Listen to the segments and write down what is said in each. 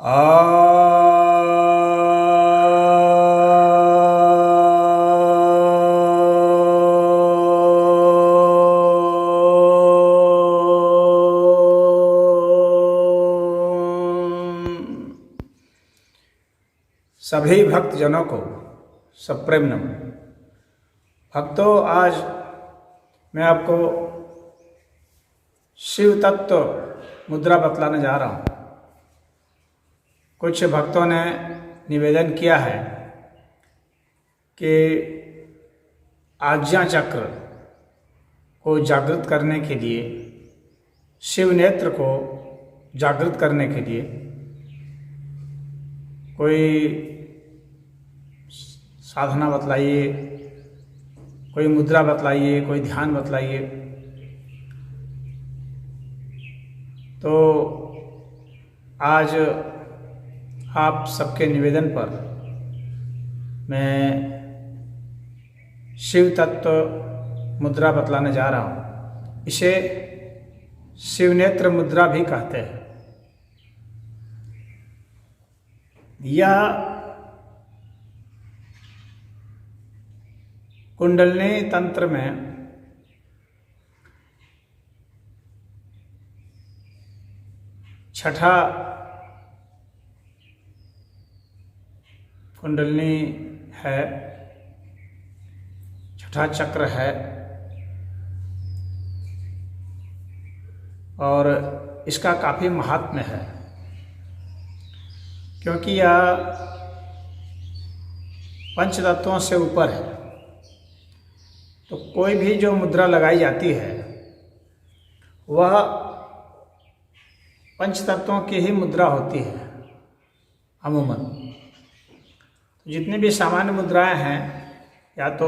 सभी भक्तजनों को सप्रेम नमन। भक्तों, आज मैं आपको शिव तत्व मुद्रा बतलाने जा रहा हूँ। कुछ भक्तों ने निवेदन किया है कि आज्ञा चक्र को जागृत करने के लिए, शिव नेत्र को जागृत करने के लिए कोई साधना बतलाइए, कोई मुद्रा बतलाइए, कोई ध्यान बतलाइए। तो आज आप सबके निवेदन पर मैं शिव तत्व मुद्रा बतलाने जा रहा हूँ। इसे शिव नेत्र मुद्रा भी कहते हैं। यह कुंडलिनी तंत्र में छठा कुंडलिनी है, छठा चक्र है और इसका काफ़ी महात्म्य है, क्योंकि यह पंचतत्वों से ऊपर है। तो कोई भी जो मुद्रा लगाई जाती है वह पंचतत्वों की ही मुद्रा होती है अमूमन। जितनी भी सामान्य मुद्राएं हैं, या तो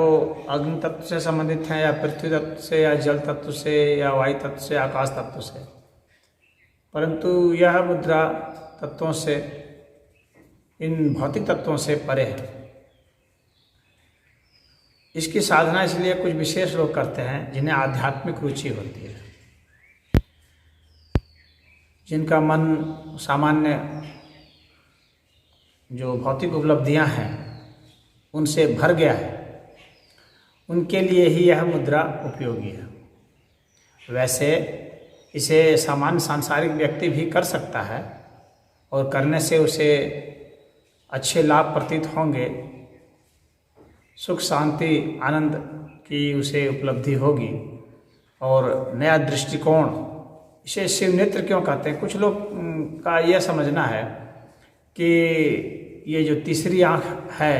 अग्नि तत्व से संबंधित हैं, या पृथ्वी तत्व से, या जल तत्व से, या वायु तत्व से, आकाश तत्व से, परंतु यह मुद्रा तत्वों से, इन भौतिक तत्वों से परे है। इसकी साधना इसलिए कुछ विशेष लोग करते हैं जिन्हें आध्यात्मिक रुचि होती है, जिनका मन सामान्य जो भौतिक उपलब्धियां हैं उनसे भर गया है, उनके लिए ही यह मुद्रा उपयोगी है। वैसे इसे सामान्य सांसारिक व्यक्ति भी कर सकता है और करने से उसे अच्छे लाभ प्रतीत होंगे, सुख शांति आनंद की उसे उपलब्धि होगी और नया दृष्टिकोण। इसे शिव नेत्र क्यों कहते हैं? कुछ लोग का यह समझना है कि ये जो तीसरी आँख है,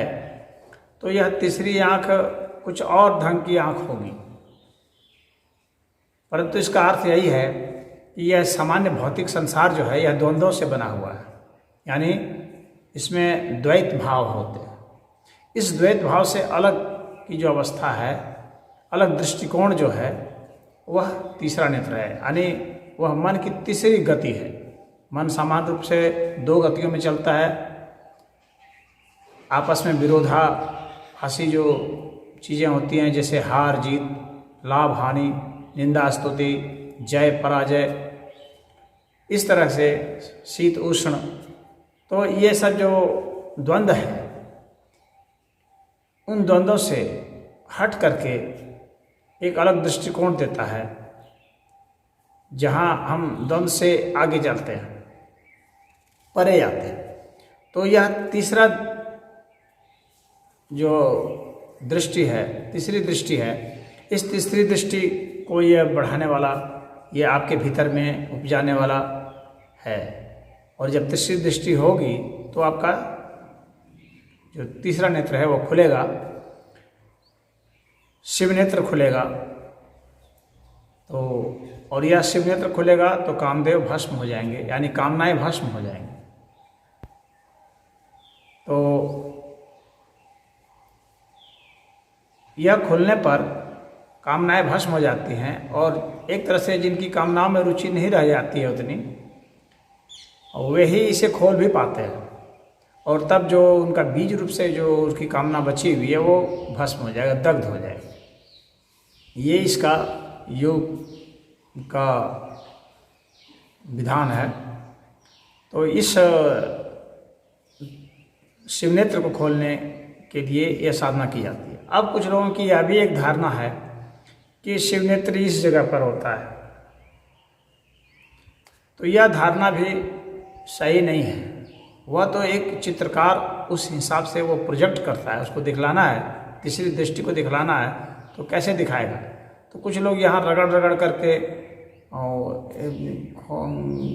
तो यह तीसरी आँख कुछ और ढंग की आँख होगी, परंतु इसका अर्थ यही है कि यह सामान्य भौतिक संसार जो है यह द्वंद्वों से बना हुआ है, यानी इसमें द्वैत भाव होते हैं। इस द्वैत भाव से अलग की जो अवस्था है, अलग दृष्टिकोण जो है, वह तीसरा नेत्र है, यानी वह मन की तीसरी गति है। मन सामान्य रूप से दो गतियों में चलता है, आपस में विरोधाभासी जो चीज़ें होती हैं, जैसे हार जीत, लाभ हानि, निंदा स्तुति, जय पराजय, इस तरह से शीत उष्ण। तो ये सब जो द्वंद्व है, उन द्वंद्वों से हट करके एक अलग दृष्टिकोण देता है, जहाँ हम द्वंद्व से आगे चलते हैं, परे जाते हैं। तो यह तीसरा जो दृष्टि है, तीसरी दृष्टि है, इस तीसरी दृष्टि को यह बढ़ाने वाला, ये आपके भीतर में उपजाने वाला है। और जब तीसरी दृष्टि होगी तो आपका जो तीसरा नेत्र है वो खुलेगा, शिव नेत्र खुलेगा। तो और यह शिव नेत्र खुलेगा तो कामदेव भस्म हो जाएंगे, यानी कामनाएं भस्म हो जाएंगी। तो यह खुलने पर कामनाएं भस्म हो जाती हैं, और एक तरह से जिनकी कामनाओं में रुचि नहीं रह जाती है उतनी, वे ही इसे खोल भी पाते हैं, और तब जो उनका बीज रूप से जो उसकी कामना बची हुई है वो भस्म हो जाएगा, दग्ध हो जाएगा। ये इसका योग का विधान है। तो इस शिवनेत्र को खोलने के लिए यह साधना की जाती है। अब कुछ लोगों की यह भी एक धारणा है कि शिवनेत्र इस जगह पर होता है, तो यह धारणा भी सही नहीं है। वह तो एक चित्रकार उस हिसाब से वो प्रोजेक्ट करता है, उसको दिखलाना है, तीसरी दृष्टि को दिखलाना है, तो कैसे दिखाएगा। तो कुछ लोग यहाँ रगड़ रगड़ करके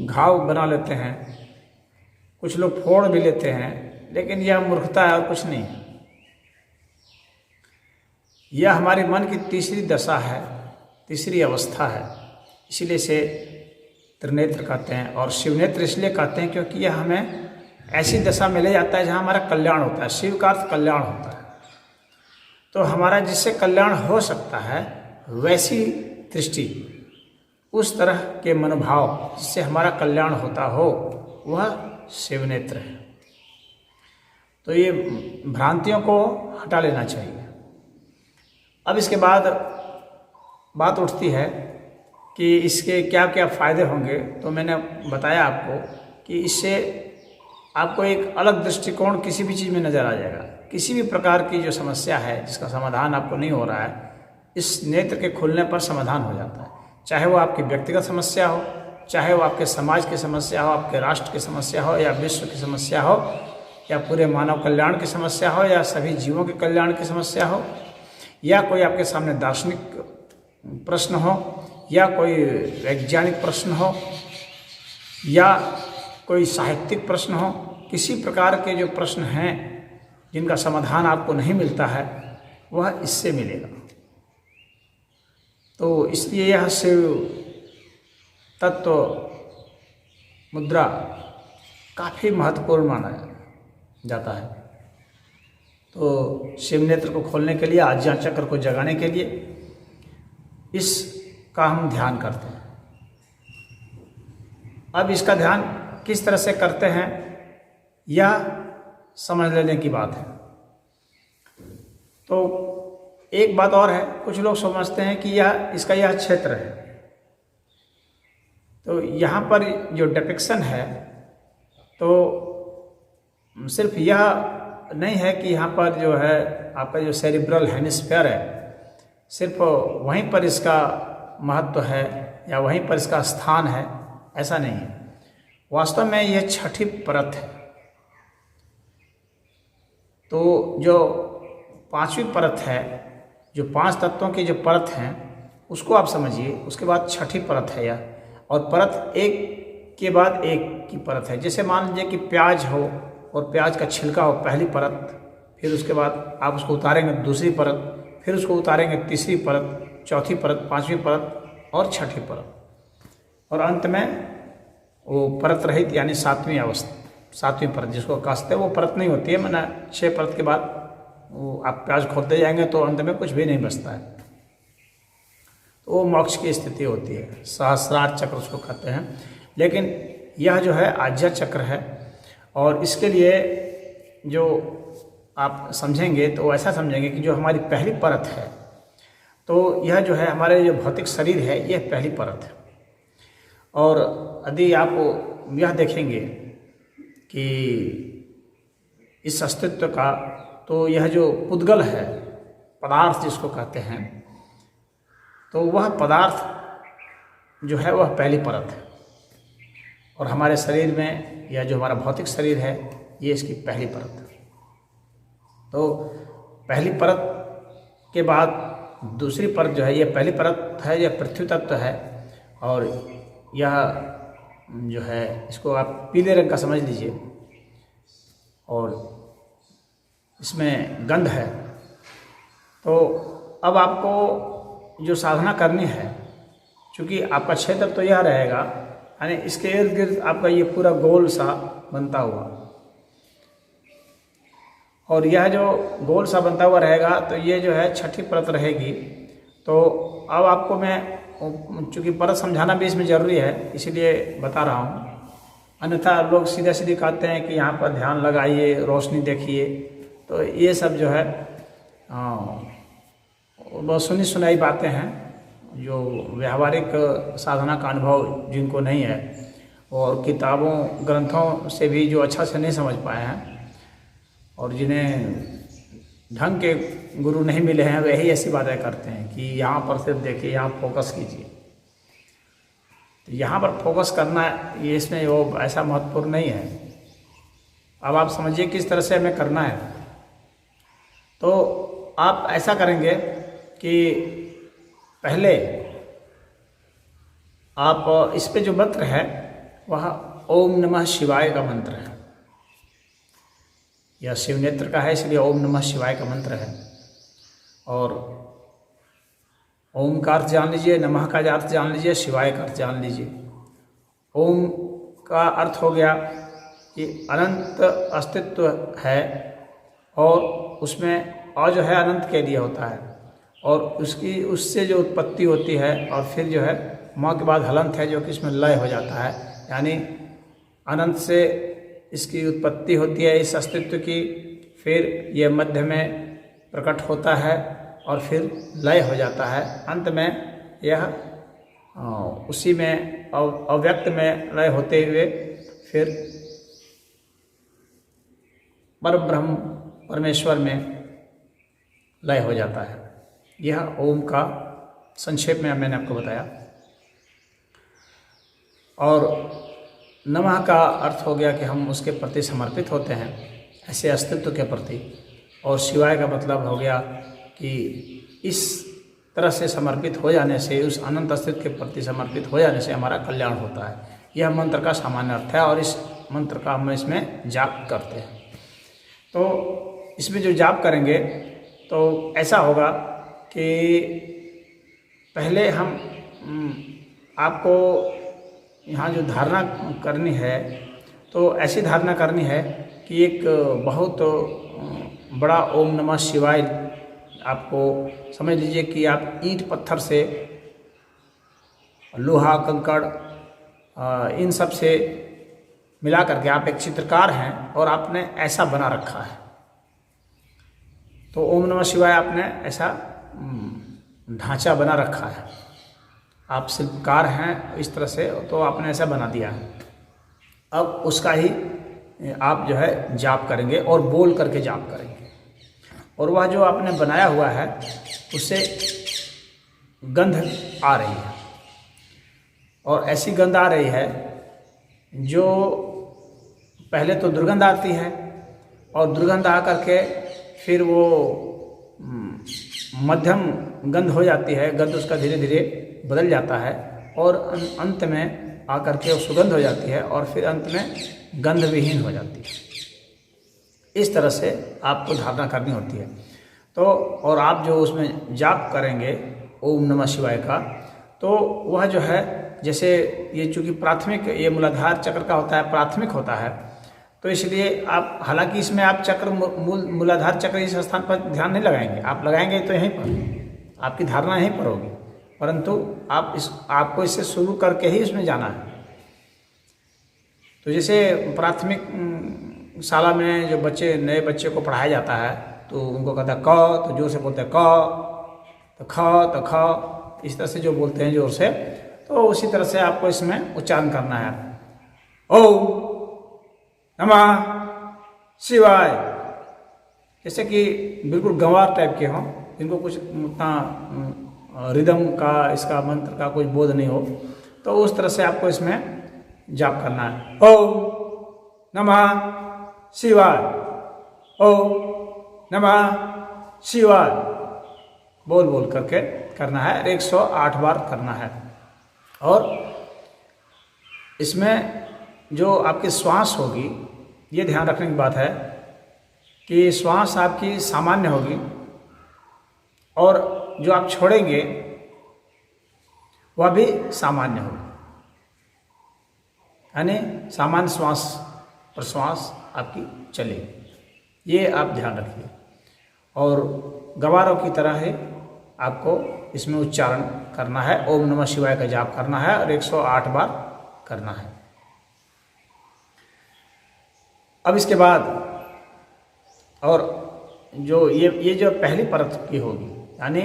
घाव बना लेते हैं, कुछ लोग फोड़ भी लेते हैं, लेकिन यह मूर्खता है और कुछ नहीं। यह हमारे मन की तीसरी दशा है, तीसरी अवस्था है, इसीलिए इसे त्रिनेत्र कहते हैं। और शिवनेत्र इसलिए कहते हैं क्योंकि यह हमें ऐसी दशा में ले जाता है जहाँ हमारा कल्याण होता है। शिव का अर्थ कल्याण होता है, तो हमारा जिससे कल्याण हो सकता है वैसी दृष्टि, उस तरह के मनोभाव जिससे हमारा कल्याण होता हो, वह शिवनेत्र है। तो ये भ्रांतियों को हटा लेना चाहिए। अब इसके बाद बात उठती है कि इसके क्या क्या फ़ायदे होंगे। तो मैंने बताया आपको कि इससे आपको एक अलग दृष्टिकोण किसी भी चीज़ में नज़र आ जाएगा। किसी भी प्रकार की जो समस्या है जिसका समाधान आपको नहीं हो रहा है, इस नेत्र के खुलने पर समाधान हो जाता है। चाहे वो आपकी व्यक्तिगत समस्या हो, चाहे वो आपके समाज की समस्या हो, आपके राष्ट्र की समस्या हो, या विश्व की समस्या हो, या पूरे मानव कल्याण की समस्या हो, या सभी जीवों के कल्याण की समस्या हो, या कोई आपके सामने दार्शनिक प्रश्न हो, या कोई वैज्ञानिक प्रश्न हो, या कोई साहित्यिक प्रश्न हो। किसी प्रकार के जो प्रश्न हैं जिनका समाधान आपको नहीं मिलता है, वह इससे मिलेगा। तो इसलिए यह शिव तत्व मुद्रा काफ़ी महत्वपूर्ण माना जाता है। तो शिव नेत्र को खोलने के लिए, आज्ञा चक्र को जगाने के लिए इसका हम ध्यान करते हैं। अब इसका ध्यान किस तरह से करते हैं, यह समझ लेने की बात है। तो एक बात और है, कुछ लोग समझते हैं कि इसका यह क्षेत्र है। तो यहाँ पर जो डिपिक्शन है, तो सिर्फ यह नहीं है कि यहाँ पर जो है आपका जो सेरिब्रल हेमिस्फीयर है, सिर्फ वहीं पर इसका महत्व है या वहीं पर इसका स्थान है, ऐसा नहीं है। वास्तव में यह छठी परत है। तो जो पांचवी परत है, जो 5 तत्वों की जो परत हैं, उसको आप समझिए। उसके बाद छठी परत है यह, और परत एक के बाद एक की परत है। जैसे मान लीजिए कि प्याज हो और प्याज का छिलका हो, पहली परत, फिर उसके बाद आप उसको उतारेंगे दूसरी परत, फिर उसको उतारेंगे तीसरी परत, चौथी परत, पांचवी परत और छठी परत, और अंत में वो परत रहित यानी सातवीं अवस्था, सातवीं परत जिसको कहते हैं, वो परत नहीं होती है। मैंने 6 परत के बाद वो आप प्याज खोलते जाएंगे तो अंत में कुछ भी नहीं बचता है, तो वो मोक्ष की स्थिति होती है। सहस्रार चक्र उसको कहते हैं। लेकिन यह जो है आज्ञा चक्र है, और इसके लिए जो आप समझेंगे तो ऐसा समझेंगे कि जो हमारी पहली परत है, तो यह जो है हमारे जो भौतिक शरीर है, यह पहली परत है। और यदि आप यह देखेंगे कि इस अस्तित्व का, तो यह जो पुद्गल है, पदार्थ जिसको कहते हैं, तो वह पदार्थ जो है वह पहली परत है। और हमारे शरीर में यह जो हमारा भौतिक शरीर है, ये इसकी पहली परत है। तो पहली परत के बाद दूसरी परत जो है, यह पहली परत है, यह पृथ्वी तत्व है। और यह जो है, इसको आप पीले रंग का समझ लीजिए, और इसमें गंध है। तो अब आपको जो साधना करनी है, क्योंकि आपका क्षेत्र तो यह रहेगा, यानी इसके इर्द गिर्द आपका ये पूरा गोल सा बनता हुआ, और यह जो गोल सा बनता हुआ रहेगा, तो ये जो है छठी परत रहेगी। तो अब आपको मैं, चूँकि परत समझाना भी इसमें ज़रूरी है, इसीलिए बता रहा हूँ। अन्यथा लोग सीधे सीधे कहते हैं कि यहाँ पर ध्यान लगाइए, रोशनी देखिए, तो ये सब जो है बहुत सुनी सुनाई बातें हैं, जो व्यावहारिक साधना का अनुभव जिनको नहीं है, और किताबों ग्रंथों से भी जो अच्छा से नहीं समझ पाए हैं, और जिन्हें ढंग के गुरु नहीं मिले हैं वही ऐसी बातें करते हैं कि यहाँ पर सिर्फ देखिए, यहाँ फोकस कीजिए। तो यहाँ पर फोकस करना ये इसमें वो ऐसा महत्वपूर्ण नहीं है। अब आप समझिए किस तरह से हमें करना है। तो आप ऐसा करेंगे कि पहले आप इस पे जो मंत्र है वह ओम नमः शिवाय का मंत्र है। यह शिव नेत्र का है, इसलिए ओम नमः शिवाय का मंत्र है। और ओम का अर्थ जान लीजिए, नमः का अर्थ जान लीजिए, शिवाय का अर्थ जान लीजिए। ओम का अर्थ हो गया कि अनंत अस्तित्व है और उसमें अ जो है अनंत के लिए होता है और उससे जो उत्पत्ति होती है और फिर जो है म के बाद हलंत है जो कि इसमें लय हो जाता है। यानी अनंत से इसकी उत्पत्ति होती है इस अस्तित्व की, फिर ये मध्य में प्रकट होता है और फिर लय हो जाता है। अंत में यह उसी में अव्यक्त में लय होते हुए फिर परम ब्रह्म परमेश्वर में लय हो जाता है। यह ओम का संक्षेप में मैंने आपको बताया। और नमः का अर्थ हो गया कि हम उसके प्रति समर्पित होते हैं, ऐसे अस्तित्व के प्रति। और शिवाय का मतलब हो गया कि इस तरह से समर्पित हो जाने से, उस अनंत अस्तित्व के प्रति समर्पित हो जाने से हमारा कल्याण होता है। यह मंत्र का सामान्य अर्थ है और इस मंत्र का हम इसमें जाप करते हैं। तो इसमें जो जाप करेंगे तो ऐसा होगा कि पहले हम आपको यहाँ जो धारणा करनी है तो ऐसी धारणा करनी है कि एक बहुत बड़ा ओम नमः शिवाय आपको समझ लीजिए कि आप ईंट पत्थर से, लोहा कंकड़ इन सब से मिला करके आप एक चित्रकार हैं और आपने ऐसा बना रखा है। तो ओम नमः शिवाय आपने ऐसा ढांचा बना रखा है, आप शिल्पकार हैं इस तरह से, तो आपने ऐसा बना दिया है। अब उसका ही आप जो है जाप करेंगे और बोल करके जाप करेंगे। और वह जो आपने बनाया हुआ है उससे गंध आ रही है और ऐसी गंध आ रही है जो पहले तो दुर्गंध आती है और दुर्गंध आ करके फिर वो मध्यम गंध हो जाती है, गंध उसका धीरे धीरे बदल जाता है और अंत में आकर के वो सुगंध हो जाती है और फिर अंत में गंध विहीन हो जाती है। इस तरह से आपको धारणा करनी होती है। तो और आप जो उसमें जाप करेंगे ओम नमः शिवाय का, तो वह जो है जैसे ये चूँकि प्राथमिक, ये मूलाधार चक्र का होता है, प्राथमिक होता है, तो इसलिए आप, हालांकि इसमें आप चक्र मूलाधार चक्र इस स्थान पर ध्यान नहीं लगाएंगे, आप लगाएंगे तो यहीं पर, आपकी धारणा यहीं पर होगी, परंतु आपको इससे शुरू करके ही उसमें जाना है। तो जैसे प्राथमिक शाला में जो नए बच्चे को पढ़ाया जाता है तो उनको कहता है क, तो जोर से बोलते हैं क, तो ख, तो ख, इस तरह से जो बोलते हैं जोर से, तो उसी तरह से आपको इसमें उच्चारण करना है। ओम नमः शिवाय। जैसे कि बिल्कुल गंवार टाइप के हों, जिनको कुछ उतना रिदम का, इसका मंत्र का कोई बोध नहीं हो, तो उस तरह से आपको इसमें जाप करना है। ओम नमः शिवाय, ओम नमः शिवाय, बोल बोल करके करना है। 108 बार करना है। और इसमें जो आपकी श्वास होगी, ये ध्यान रखने की बात है कि श्वास आपकी सामान्य होगी और जो आप छोड़ेंगे वह भी सामान्य होगी, यानी सामान्य श्वास प्रश्वास आपकी चलेगी। ये आप ध्यान रखिए। और गवारों की तरह ही आपको इसमें उच्चारण करना है, ओम नमः शिवाय का जाप करना है और 108 बार करना है। अब इसके बाद और जो ये जो पहली परत की होगी, यानी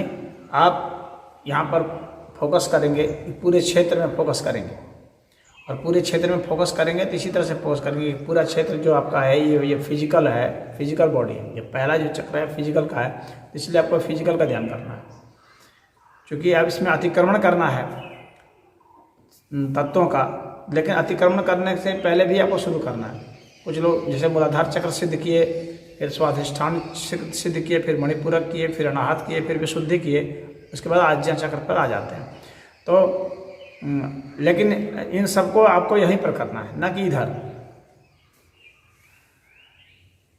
आप यहाँ पर फोकस करेंगे, पूरे क्षेत्र में फोकस करेंगे और पूरे क्षेत्र में फोकस करेंगे तो इसी तरह से फोकस करेंगे। पूरा क्षेत्र जो आपका है ये फिजिकल है, फिजिकल बॉडी है। ये पहला जो चक्र है फिजिकल का है, तो इसलिए आपको फिजिकल का ध्यान करना है, क्योंकि अब इसमें अतिक्रमण करना है तत्वों का। लेकिन अतिक्रमण करने से पहले भी आपको शुरू करना है। कुछ लोग जैसे मूलाधार चक्र सिद्ध किए, फिर स्वाधिष्ठान सिद्ध किए, फिर मणिपूरक किए, फिर अनाहत किए, फिर विशुद्धि किए, उसके बाद आज्ञा चक्र पर आ जाते हैं। तो लेकिन इन सबको आपको यहीं पर करना है, ना कि इधर।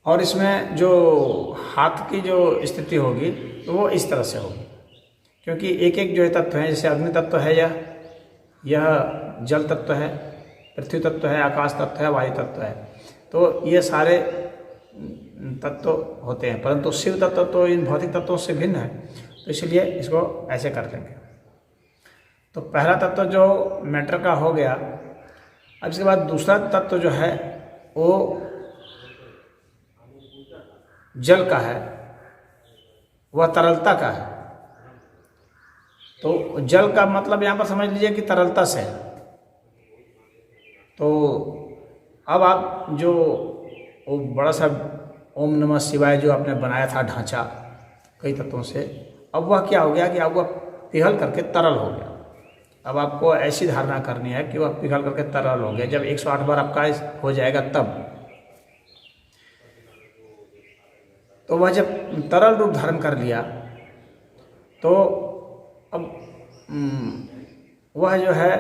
और इसमें जो हाथ की जो स्थिति होगी तो वो इस तरह से होगी, क्योंकि एक एक जो है तत्व है, जैसे अग्नि तत्व है, यह जल तत्व है, पृथ्वी तत्व है, आकाश तत्व है, वायु तत्व है। तो ये सारे तत्व होते हैं, परंतु शिव तत्व तो इन भौतिक तत्वों से भिन्न है, तो इसलिए इसको ऐसे कर देंगे। तो पहला तत्व जो मैटर का हो गया। अब इसके बाद दूसरा तत्व जो है वो जल का है, वह तरलता का है। तो जल का मतलब यहाँ पर समझ लीजिए कि तरलता से है। तो अब आप जो वो बड़ा सा ओम नमः शिवाय जो आपने बनाया था ढांचा कई तत्वों से, अब वह क्या हो गया कि अब वह पिघल करके तरल हो गया। अब आपको ऐसी धारणा करनी है कि वह पिघल करके तरल हो गया। जब 108 बार आपका हो जाएगा तब, तो वह जब तरल रूप धारण कर लिया तो अब वह जो है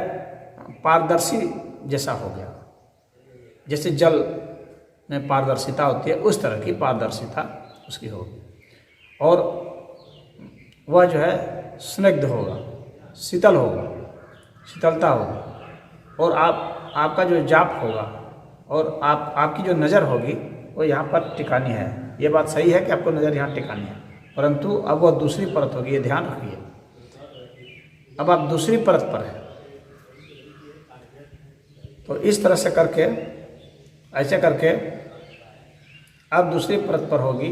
पारदर्शी जैसा हो गया। जैसे जल में पारदर्शिता होती है, उस तरह की पारदर्शिता उसकी होगी। और वह जो है स्निग्ध होगा, शीतल होगा, शीतलता होगी। और आपका जो जाप होगा और आपकी जो नज़र होगी वो यहाँ पर टिकानी है। ये बात सही है कि आपको नज़र यहाँ टिकानी है, परंतु अब वह दूसरी परत होगी, ये ध्यान रखिए। अब आप दूसरी परत पर है, तो इस तरह से करके, ऐसे करके अब दूसरी परत पर होगी।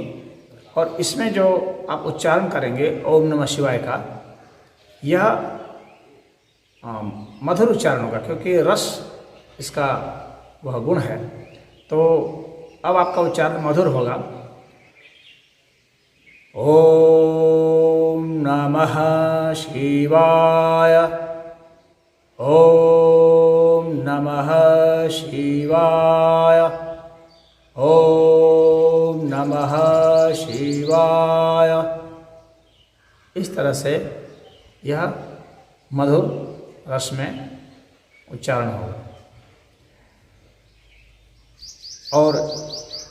और इसमें जो आप उच्चारण करेंगे ओम नमः शिवाय का, यह मधुर उच्चारण होगा, क्योंकि रस इसका वह गुण है। तो अब आपका उच्चारण मधुर होगा। ओम नमः शिवाय, ओम नमः शिवाय, ओम नमः शिवाय। इस तरह से यह मधुर रस में उच्चारण होगा। और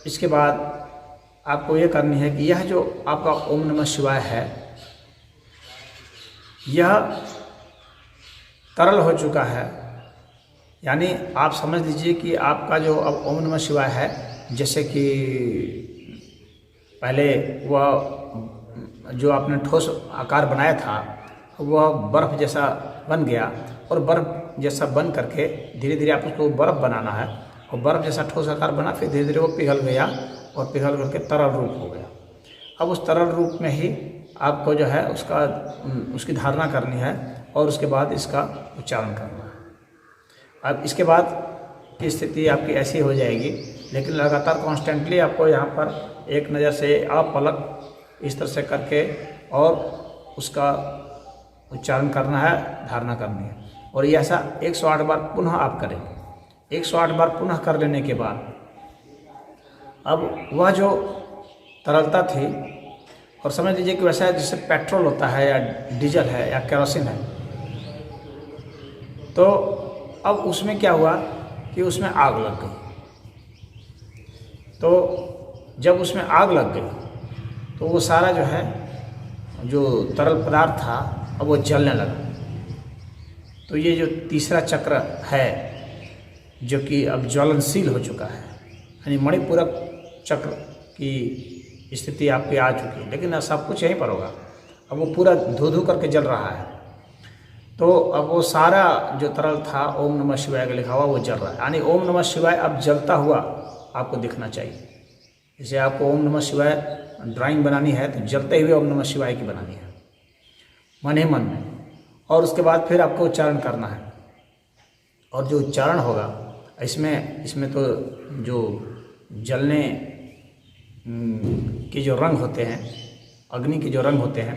इसके बाद आपको ये करनी है कि यह जो आपका ओम नमः शिवाय है, यह तरल हो चुका है। यानी आप समझ लीजिए कि आपका जो अब ओम नमः शिवाय है, जैसे कि पहले वह जो आपने ठोस आकार बनाया था वह बर्फ़ जैसा बन गया, और बर्फ़ जैसा बन करके धीरे धीरे आप उसको बर्फ़ बनाना है, और बर्फ़ जैसा ठोस आकार बना, फिर धीरे धीरे वो पिघल गया और पिघल करके तरल रूप हो गया। अब उस तरल रूप में ही आपको जो है उसकी धारणा करनी है, और उसके बाद इसका उच्चारण करना है। अब इसके बाद की स्थिति आपकी ऐसी हो जाएगी, लेकिन लगातार कॉन्स्टेंटली आपको यहाँ पर एक नज़र से अपलक इस तरह से करके और उसका उच्चारण करना है, धारणा करनी है। और ये ऐसा 108 बार पुनः आप करेंगे। 108 बार पुनः कर लेने के बाद अब वह जो तरलता थी, और समझ लीजिए कि वैसा जैसे पेट्रोल होता है या डीजल है या केरोसिन है, तो अब उसमें क्या हुआ कि उसमें आग लग गई। तो जब उसमें आग लग गई तो वो सारा जो है जो तरल पदार्थ था अब वो जलने लगा। तो ये जो तीसरा चक्र है जो कि अब ज्वलनशील हो चुका है, यानी मणिपूरक चक्र की स्थिति आपकी आ चुकी है। लेकिन सब कुछ यहीं पर होगा। अब वो पूरा धू धू करके जल रहा है। तो अब वो सारा जो तरल था ओम नमः शिवाय का लिखा हुआ वो जल रहा है, यानी ओम नमः शिवाय अब जलता हुआ आपको दिखना चाहिए। जैसे आपको ओम नमः शिवाय ड्राइंग बनानी है तो जलते हुए ओम नमः शिवाय की बनानी है मन ही मन में, और उसके बाद फिर आपको उच्चारण करना है। और जो उच्चारण होगा इसमें तो जो जलने के जो रंग होते हैं, अग्नि के जो रंग होते हैं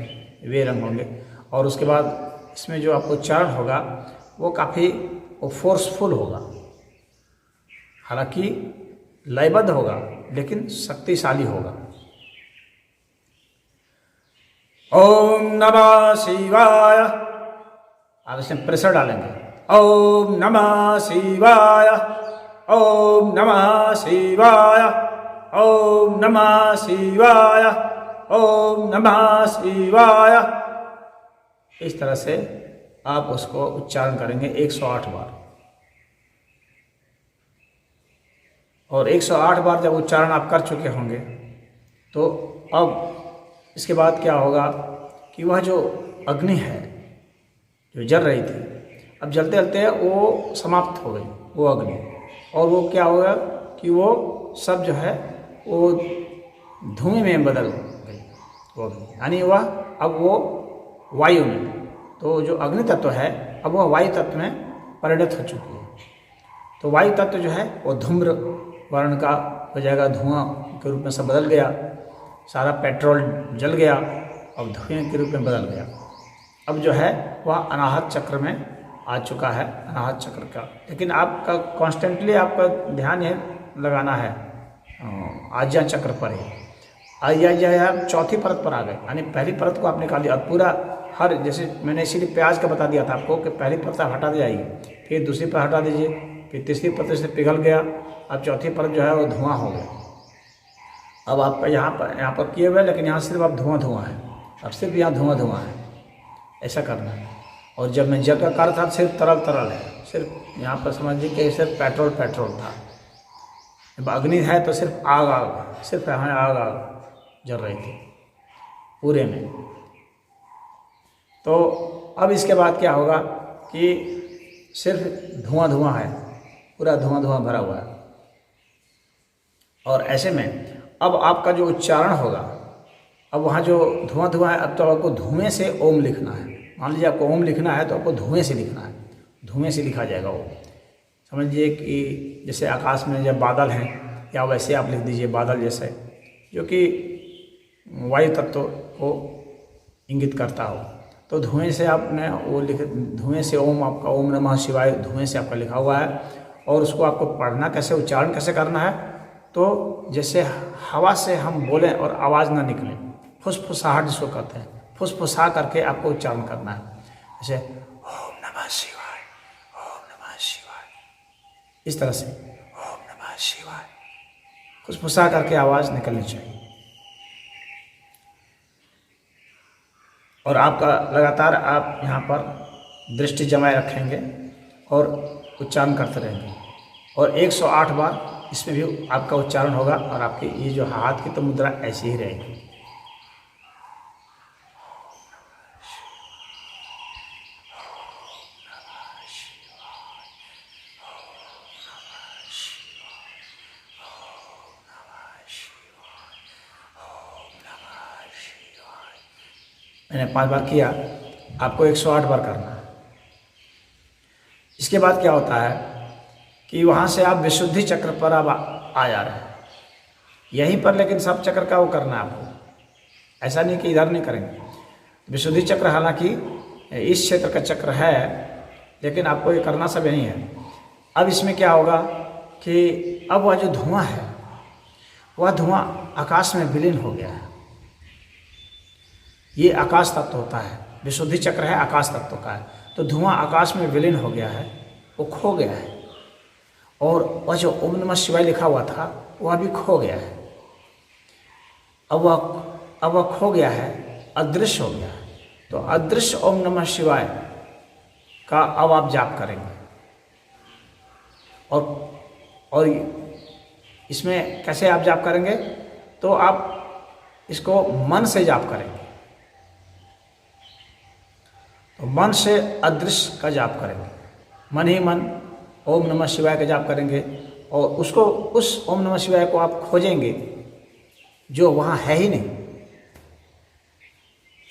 वे रंग होंगे। और उसके बाद इसमें जो आपको उच्चारण होगा वो काफ़ी फोर्सफुल होगा, हालांकि लयबद्ध होगा लेकिन शक्तिशाली होगा। ओम नमः शिवाय, आप इसमें प्रेशर डालेंगे। ओम नमः शिवाय, ओम नमः शिवाय, ओम नमः शिवाय, ओम नमः शिवाय। इस तरह से आप उसको उच्चारण करेंगे 108 बार। और 108 बार जब उच्चारण आप कर चुके होंगे तो अब इसके बाद क्या होगा कि वह जो अग्नि है जो जल रही थी, अब जलते जलते वो समाप्त हो गई वो अग्नि, और वो क्या होगा कि वो सब जो है वो धुएं में बदल गई वो अग्नि, यानी वह अब वो वायु में, तो जो अग्नि तत्व है अब वह वायु तत्व में परिणत हो चुकी है। तो वायु तत्व जो है वो धूम्र वर्ण का हो जाएगा, धुआं के रूप में सब बदल गया, सारा पेट्रोल जल गया अब धुएं के रूप में बदल गया। अब जो है वह अनाहत चक्र में आ चुका है, अनाहत चक्र का। लेकिन आपका कॉन्स्टेंटली आपका ध्यान ये लगाना है आज्ञा चक्र पर ही। आज्ञा आप चौथी परत पर आ गए, यानी पहली परत को आप निकाल दिया। अब पूरा हर, जैसे मैंने इसीलिए प्याज का बता दिया था आपको कि पहली परत आप हटा जाइए, फिर दूसरी परत हटा दीजिए, फिर तीसरी परत से पिघल गया, अब चौथी परत जो है वो धुआं हो गया। अब आप यहाँ पर किए हुए, लेकिन यहाँ सिर्फ अब धुआं है, अब सिर्फ यहाँ धुआं है, ऐसा करना है। और जब मैं जल का कार्य था सिर्फ तरल है, सिर्फ यहाँ पर समझिए कि सिर्फ पेट्रोल था। जब अग्नि है तो सिर्फ आग, सिर्फ यहाँ आग जल रही थी पूरे में। तो अब इसके बाद क्या होगा कि सिर्फ धुआं है, पूरा धुआं भरा हुआ है। और ऐसे में अब आपका जो उच्चारण होगा, अब वहाँ जो धुआं है, अब तो आपको धुएं से ओम लिखना है। मान लीजिए आपको ओम लिखना है तो आपको धुएं से लिखना है, धुएं से लिखा जाएगा ओम। समझिए कि जैसे आकाश में जब बादल हैं, या वैसे आप लिख दीजिए बादल जैसे, जो कि वायु तत्व को इंगित करता हो। तो धुएं से आपने वो धुएं से ओम, आपका ओम नमः शिवाय धुएं से आपका लिखा हुआ है। और उसको आपको पढ़ना कैसे, उच्चारण कैसे करना है, तो जैसे हवा से हम बोलें और आवाज़ ना निकले, फुसफुसाहट जिसको कहते हैं, फुसफुसा करके आपको उच्चारण करना है। जैसे ओम नमः शिवाय, ओम नमः शिवाय, इस तरह से ओम नमः शिवाय फुसफुसा करके आवाज़ निकलनी चाहिए। और आपका लगातार आप यहाँ पर दृष्टि जमाए रखेंगे और उच्चारण करते रहेंगे। और 108 बार इसमें भी आपका उच्चारण होगा। और आपकी ये जो हाथ की तो मुद्रा ऐसी ही रहेगी। मैंने 5 बार किया, आपको 108 बार करना है। इसके बाद क्या होता है कि वहाँ से आप विशुद्धि चक्र पर अब आ जा रहे हैं यहीं पर, लेकिन सब चक्र का वो करना है आपको। ऐसा नहीं कि इधर नहीं करेंगे। विशुद्धि चक्र हालांकि इस क्षेत्र का चक्र है, लेकिन आपको ये करना सब यहीं है। अब इसमें क्या होगा कि अब वह जो धुआं है, वह धुआं आकाश में विलीन हो गया है। ये आकाश तत्व होता है, विशुद्धि चक्र है आकाश तत्व का है। तो धुआं आकाश में विलीन हो गया है, वो खो गया है। और वह जो ओम नमः शिवाय लिखा हुआ था वह भी खो गया है। अब वह खो गया है, अदृश्य हो गया है। तो अदृश्य ओम नमः शिवाय का अब आप जाप करेंगे। और इसमें कैसे आप जाप करेंगे, तो आप इसको मन से जाप करेंगे। तो मन से अदृश्य का जाप करेंगे, मन ही मन ओम नमः शिवाय का जाप करेंगे। और उसको, उस ओम नमः शिवाय को आप खोजेंगे जो वहाँ है ही नहीं,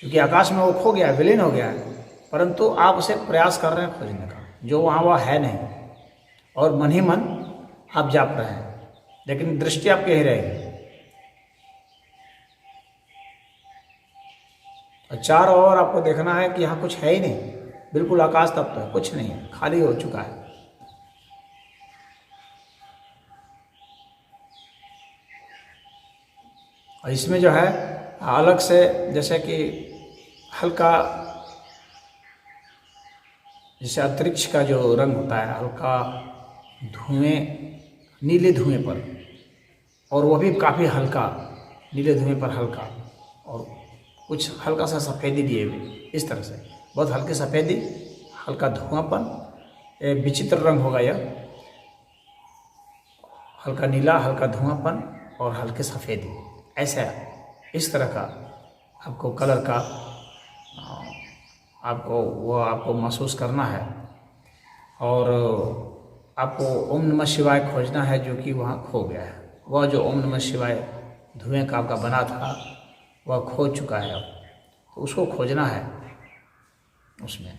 क्योंकि आकाश में वो खो गया है, विलीन हो गया है। परंतु आप उसे प्रयास कर रहे हैं खोजने का, जो वहाँ वह है नहीं। और मन ही मन आप जाप रहे हैं, लेकिन दृष्टि आपकी यही रहेगी। और चारों ओर आपको देखना है कि यहाँ कुछ है ही नहीं, बिल्कुल आकाश तत्व है, कुछ नहीं है, खाली हो चुका है। और इसमें जो है अलग से जैसे कि हल्का, जैसे अंतरिक्ष का जो रंग होता है हल्का धुएं, नीले धुएं पर, और वो भी काफ़ी हल्का, नीले धुएं पर हल्का, और कुछ हल्का सा सफ़ेदी लिए हुए, इस तरह से बहुत हल्की सफ़ेदी, हल्का धुआंपन, विचित्र रंग होगा यह, हल्का नीला, हल्का धुआंपन और हल्के सफ़ेदी, ऐसा इस तरह का आपको कलर का आपको महसूस करना है। और आपको ओम नमः शिवाय खोजना है, जो कि वहाँ खो गया है। वह जो ओम नमः शिवाय धुएं का आपका बना था वह खो चुका है अब, तो उसको खोजना है उसमें,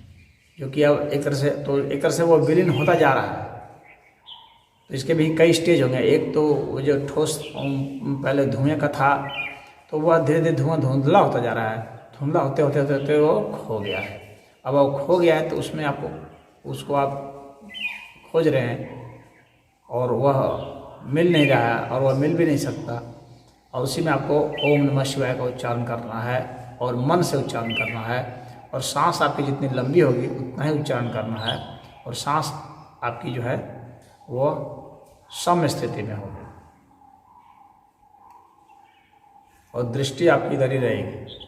जो कि अब एक तरह से वो विलीन होता जा रहा है। तो इसके भी कई स्टेज होंगे। एक तो वो जो ठोस पहले धुएं का था, तो वह धीरे धीरे धुआं धुंधला होता जा रहा है, धुंधला होते होते होते होते वो खो गया है। अब वो खो गया है तो उसमें आपको उसको आप खोज रहे हैं, और वह मिल नहीं रहा है, और वह मिल भी नहीं सकता। और उसी में आपको ओम नमः शिवाय का उच्चारण करना है, और मन से उच्चारण करना है, और सांस आपकी जितनी लंबी होगी उतना ही उच्चारण करना है, और सांस आपकी जो है वो सम स्थिति में होगी, और दृष्टि आपकी इधर ही रहेगी।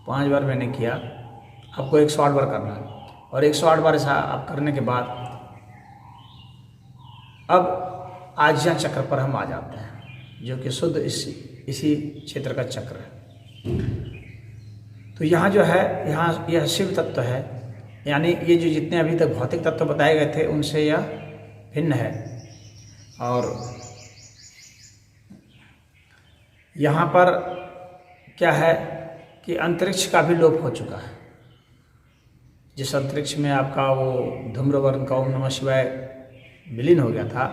पाँच बार मैंने किया, आपको 108 बार करना है, और 108 बार ऐसा आप करने के बाद अब आज्ञा चक्र पर हम आ जाते हैं, जो कि शुद्ध इसी क्षेत्र का चक्र है। तो यहाँ जो है, यहाँ यह शिव तत्व है, यानी ये जो जितने अभी तक भौतिक तत्व बताए गए थे उनसे यह भिन्न है। और यहाँ पर क्या है कि अंतरिक्ष का भी लोप हो चुका है। जिस अंतरिक्ष में आपका वो धूम्रवर्ण का ओम नमः शिवाय विलीन हो गया था,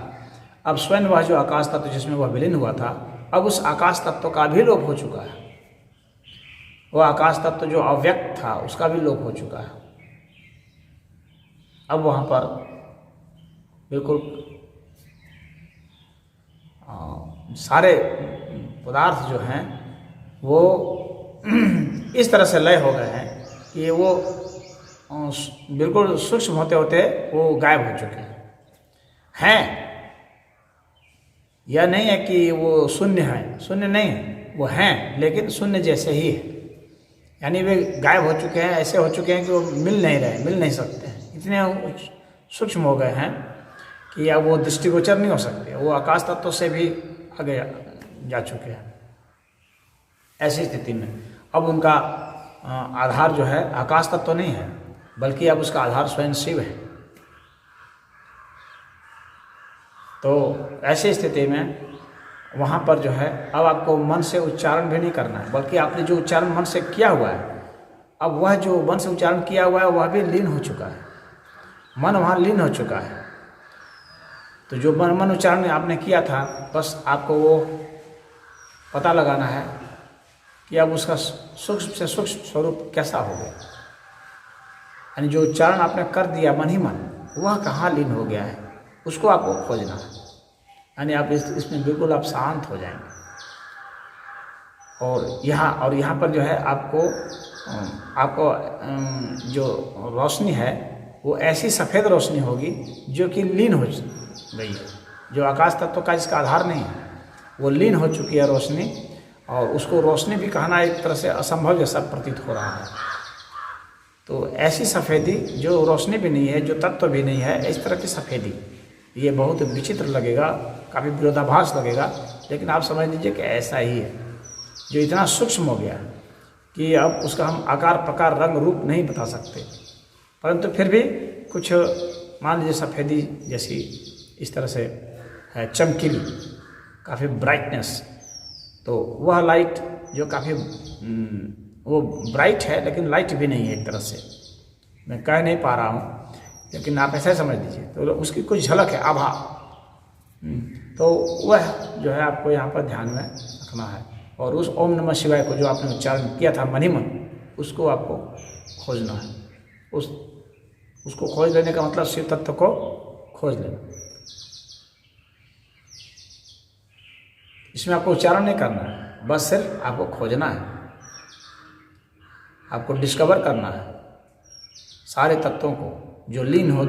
अब स्वयं वह जो आकाश तत्व जिसमें वह विलीन हुआ था, अब उस आकाश तत्व का भी लोप हो चुका है। वह आकाश तत्व जो अव्यक्त था उसका भी लोप हो चुका है। अब वहाँ पर बिल्कुल सारे पदार्थ जो हैं वो इस तरह से लय हो गए हैं कि वो बिल्कुल सूक्ष्म होते होते वो गायब हो चुके हैं। यह नहीं है कि वो शून्य है, शून्य नहीं है, वो हैं लेकिन शून्य जैसे ही है, यानी वे गायब हो चुके हैं, ऐसे हो चुके हैं कि वो मिल नहीं रहे, मिल नहीं सकते हैं, इतने सूक्ष्म हो गए हैं कि अब वो दृष्टिगोचर नहीं हो सकते, वो आकाश तत्व से भी आगे जा चुके हैं। ऐसी स्थिति में अब उनका आधार जो है आकाश तत्व तो नहीं है, बल्कि अब उसका आधार स्वयं शिव है। तो ऐसी स्थिति में वहाँ पर जो है अब आपको मन से उच्चारण भी नहीं करना है, बल्कि आपने जो उच्चारण मन से किया हुआ है, अब वह जो मन से उच्चारण किया हुआ है वह भी लीन हो चुका है, मन वहाँ लीन हो चुका है। तो जो मन उच्चारण आपने किया था, बस आपको वो पता लगाना है कि अब उसका सूक्ष्म से सूक्ष्म स्वरूप कैसा हो गया, यानी जो उच्चारण आपने कर दिया मन ही मन, वह कहाँ लीन हो गया है, उसको आपको खोजना है। यानी आप इसमें बिल्कुल आप शांत हो जाएंगे। और यहाँ पर जो है आपको जो रोशनी है वो ऐसी सफ़ेद रोशनी होगी जो कि लीन हो गई है, जो आकाश तत्व का जिसका आधार नहीं है वो लीन हो चुकी है रोशनी, और उसको रोशनी भी कहना एक तरह से असंभव जैसा प्रतीत हो रहा है। तो ऐसी सफ़ेदी जो रोशनी भी नहीं है, जो तत्व भी नहीं है, इस तरह की सफ़ेदी, ये बहुत विचित्र लगेगा। काफ़ी विरोधाभास लगेगा, लेकिन आप समझ लीजिए कि ऐसा ही है, जो इतना सूक्ष्म हो गया है कि अब उसका हम आकार प्रकार रंग रूप नहीं बता सकते, परंतु फिर भी कुछ मान लीजिए सफ़ेदी जैसी इस तरह से है, चमकीली, काफ़ी ब्राइटनेस, तो वह लाइट जो काफ़ी वो ब्राइट है लेकिन लाइट भी नहीं है, एक तरह से मैं कह नहीं पा रहा हूँ, लेकिन आप ऐसा समझ लीजिए, तो उसकी कुछ झलक है, आभा। तो वह जो है आपको यहाँ पर ध्यान में रखना है, और उस ओम नमः शिवाय को जो आपने उच्चारण किया था मन ही मन, उसको आपको खोजना है। उसको खोज लेने का मतलब शिव तत्व को खोज लेना। इसमें आपको उच्चारण नहीं करना है, बस सिर्फ आपको खोजना है, आपको डिस्कवर करना है सारे तत्वों को जो लीन हो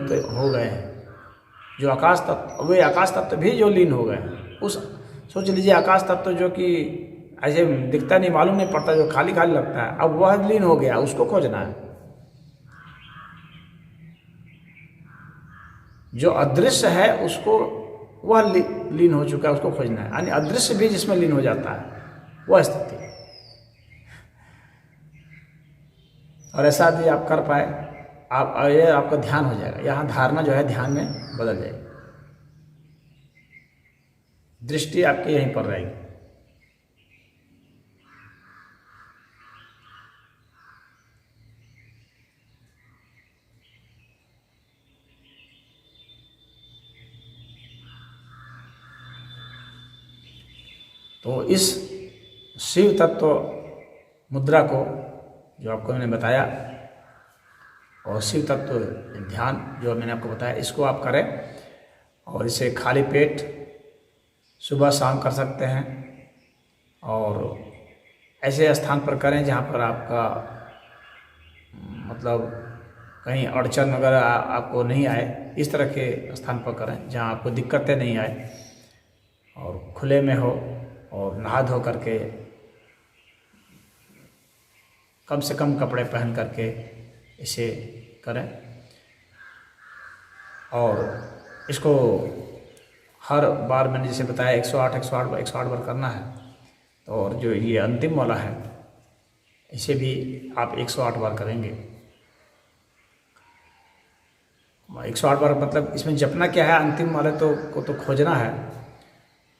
गए हैं, जो आकाश तत्व, वे आकाश तत्व भी जो लीन हो गए हैं। उस सोच लीजिए आकाश तत्व जो कि ऐसे दिखता नहीं, मालूम नहीं पड़ता, जो खाली खाली लगता है, अब वह लीन हो गया, उसको खोजना है। जो अदृश्य है उसको, वह लीन हो चुका है, उसको खोजना है, यानी अदृश्य भी जिसमें लीन हो जाता है वह स्थिति। और ऐसा यदि आप कर पाए, आप ये आपका ध्यान हो जाएगा, यहाँ धारणा जो है ध्यान में बदल जाएगी, दृष्टि आपकी यहीं पर रहेगी। तो इस शिव तत्व मुद्रा को जो आपको मैंने बताया, और शिव तत्व ध्यान जो मैंने आपको बताया, इसको आप करें, और इसे खाली पेट सुबह शाम कर सकते हैं, और ऐसे स्थान पर करें जहाँ पर आपका मतलब कहीं अड़चन वगैरह आपको नहीं आए, इस तरह के स्थान पर करें जहाँ आपको दिक्कतें नहीं आए, और खुले में हो, और नहा धो करके कम से कम कपड़े पहन करके इसे करें, और इसको हर बार मैंने जैसे बताया 108 बार करना है। तो और जो ये अंतिम वाला है, इसे भी आप 108 बार करेंगे। 108 बार मतलब इसमें जपना क्या है, अंतिम वाले को तो खोजना है,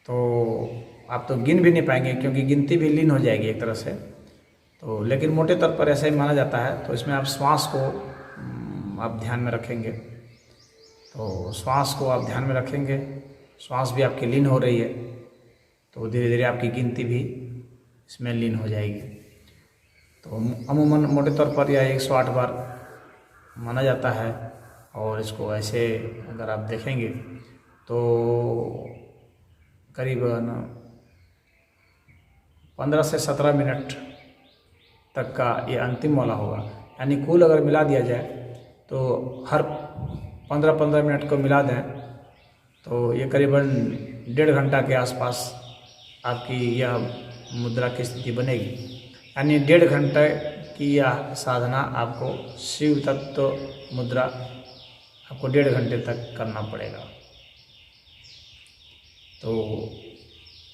तो आप तो गिन भी नहीं पाएंगे, क्योंकि गिनती भी लीन हो जाएगी एक तरह से। तो लेकिन मोटे तौर पर ऐसा ही माना जाता है। तो इसमें आप श्वास को आप ध्यान में रखेंगे, तो श्वास को आप ध्यान में रखेंगे, श्वास भी आपकी लीन हो रही है, तो धीरे धीरे आपकी गिनती भी इसमें लीन हो जाएगी। तो अमूमन मोटे तौर पर यह 108 बार माना जाता है, और इसको ऐसे अगर आप देखेंगे तो करीबन 15 से 17 मिनट तक का ये अंतिम वाला होगा। यानी कुल अगर मिला दिया जाए तो हर 15-15 मिनट को मिला दें तो ये करीबन 1.5 घंटा के आसपास आपकी यह मुद्रा की स्थिति बनेगी। यानी 1.5 घंटे की यह साधना आपको शिव तत्व मुद्रा आपको 1.5 घंटे तक करना पड़ेगा। तो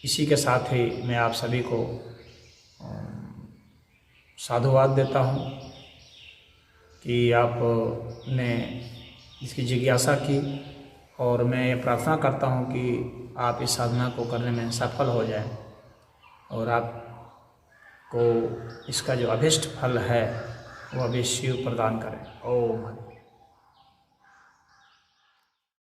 इसी के साथ ही मैं आप सभी को साधुवाद देता हूँ कि आपने इसकी जिज्ञासा की, और मैं ये प्रार्थना करता हूँ कि आप इस साधना को करने में सफल हो जाएं, और आपको इसका जो अभिष्ट फल है वो अभी शिव प्रदान करें। ओम।